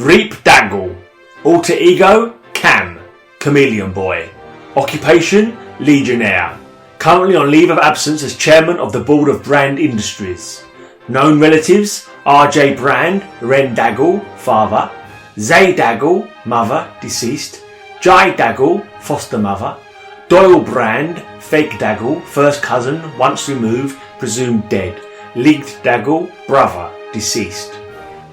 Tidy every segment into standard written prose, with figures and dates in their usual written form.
Reep Daggle. Alter ego, Cam, Chameleon Boy. Occupation, Legionnaire. Currently on leave of absence as chairman of the board of Brand Industries. Known relatives, R.J. Brand, Ren Daggle, father. Zay Daggle, mother, deceased. Jai Daggle, foster mother. Doyle Brand, fake Daggle, first cousin, once removed, presumed dead. Leaked Daggle, brother, deceased.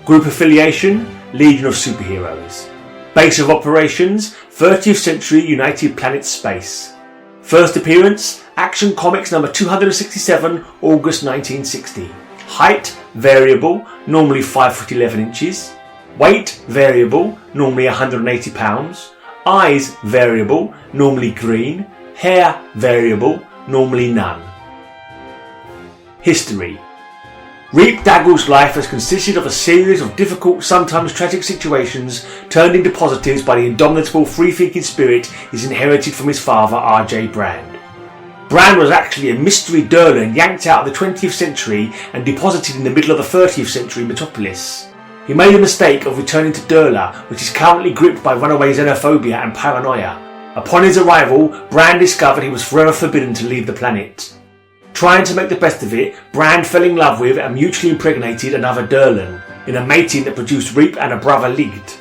Group affiliation, Legion of Superheroes. Base of operations, 30th Century United Planets Space. First appearance, Action Comics number 267, August 1960. Height, variable, normally 5'11". Weight, variable, normally 180 pounds. Eyes, variable, normally green. Hair, variable, normally none. History. Reep Daggle's life has consisted of a series of difficult, sometimes tragic situations turned into positives by the indomitable free-thinking spirit he's inherited from his father R.J. Brand. Brand was actually a mystery Durlan yanked out of the 20th century and deposited in the middle of the 30th century metropolis. He made the mistake of returning to Durla, which is currently gripped by runaway xenophobia and paranoia. Upon his arrival, Brand discovered he was forever forbidden to leave the planet. Trying to make the best of it, Brand fell in love with and mutually impregnated another Durlan, in a mating that produced Reep and a brother Ligged.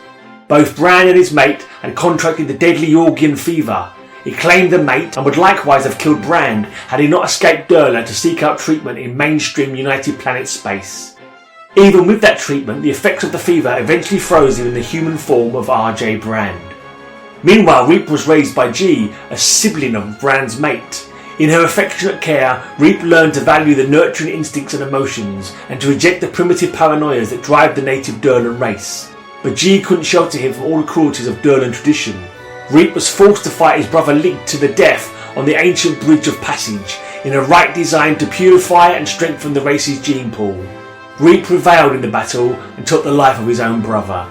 Both Brand and his mate had contracted the deadly Yorgian fever. He claimed the mate and would likewise have killed Brand had he not escaped Durla to seek out treatment in mainstream United Planet space. Even with that treatment, the effects of the fever eventually froze him in the human form of R.J. Brand. Meanwhile, Reep was raised by G, a sibling of Brand's mate. In her affectionate care, Reep learned to value the nurturing instincts and emotions and to reject the primitive paranoias that drive the native Durlan race. But G couldn't shelter him from all the cruelties of Durlan tradition. Reep was forced to fight his brother Link to the death on the ancient Bridge of Passage, in a rite designed to purify and strengthen the race's gene pool. Reep prevailed in the battle and took the life of his own brother.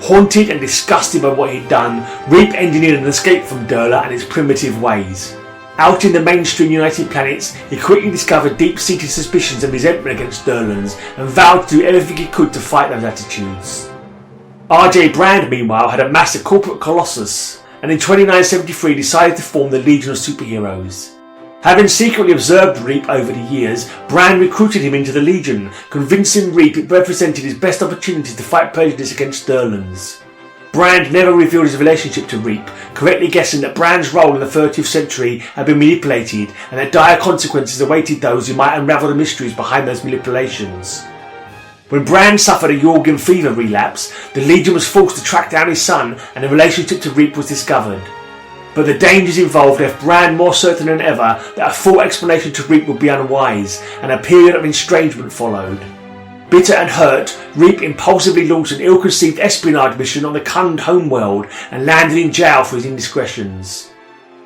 Haunted and disgusted by what he'd done, Reep engineered an escape from Durla and its primitive ways. Out in the mainstream United Planets, he quickly discovered deep-seated suspicions and resentment against Durlans and vowed to do everything he could to fight those attitudes. R.J. Brand, meanwhile, had amassed a corporate colossus and in 2973 decided to form the Legion of Superheroes. Having secretly observed Reep over the years, Brand recruited him into the Legion, convincing Reep it represented his best opportunity to fight prejudice against Durlans. Brand never revealed his relationship to Reep, correctly guessing that Brand's role in the 30th century had been manipulated and that dire consequences awaited those who might unravel the mysteries behind those manipulations. When Brand suffered a Yorgian fever relapse, the Legion was forced to track down his son and the relationship to Reep was discovered. But the dangers involved left Brand more certain than ever that a full explanation to Reep would be unwise, and a period of estrangement followed. Bitter and hurt, Reep impulsively launched an ill-conceived espionage mission on the Kund homeworld and landed in jail for his indiscretions.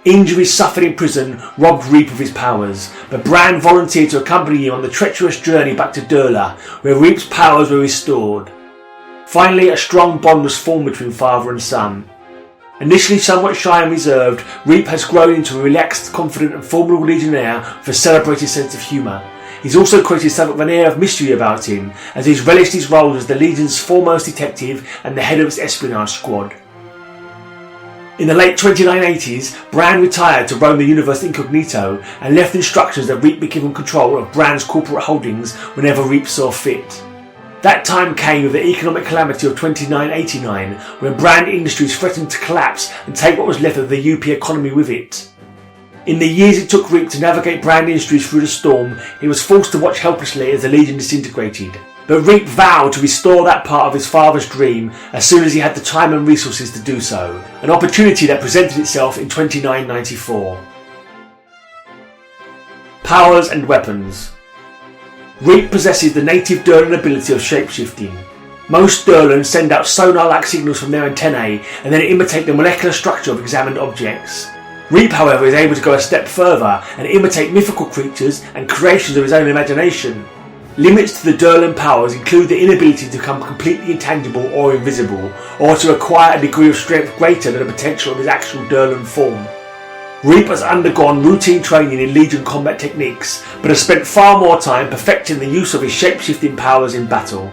Injuries suffered in prison robbed Reep of his powers, but Brand volunteered to accompany him on the treacherous journey back to Durla, where Reep's powers were restored. Finally, a strong bond was formed between father and son. Initially somewhat shy and reserved, Reep has grown into a relaxed, confident and formidable legionnaire with a celebrated sense of humour. He's also created something of an air of mystery about him, as he's relished his role as the Legion's foremost detective and the head of its espionage squad. In the late 2980s, Brand retired to roam the universe incognito and left instructions that Reep be given control of Brand's corporate holdings whenever Reep saw fit. That time came with the economic calamity of 2989, when Brand Industries threatened to collapse and take what was left of the UP economy with it. In the years it took Reep to navigate Brand Industries through the storm, he was forced to watch helplessly as the Legion disintegrated. But Reep vowed to restore that part of his father's dream as soon as he had the time and resources to do so, an opportunity that presented itself in 2994. Powers and weapons. Reep possesses the native Durlan ability of shapeshifting. Most Durlans send out sonar-like signals from their antennae and then imitate the molecular structure of examined objects. Reep, however, is able to go a step further and imitate mythical creatures and creations of his own imagination. Limits to the Durlan powers include the inability to become completely intangible or invisible, or to acquire a degree of strength greater than the potential of his actual Durlan form. Reep has undergone routine training in Legion combat techniques, but has spent far more time perfecting the use of his shape-shifting powers in battle.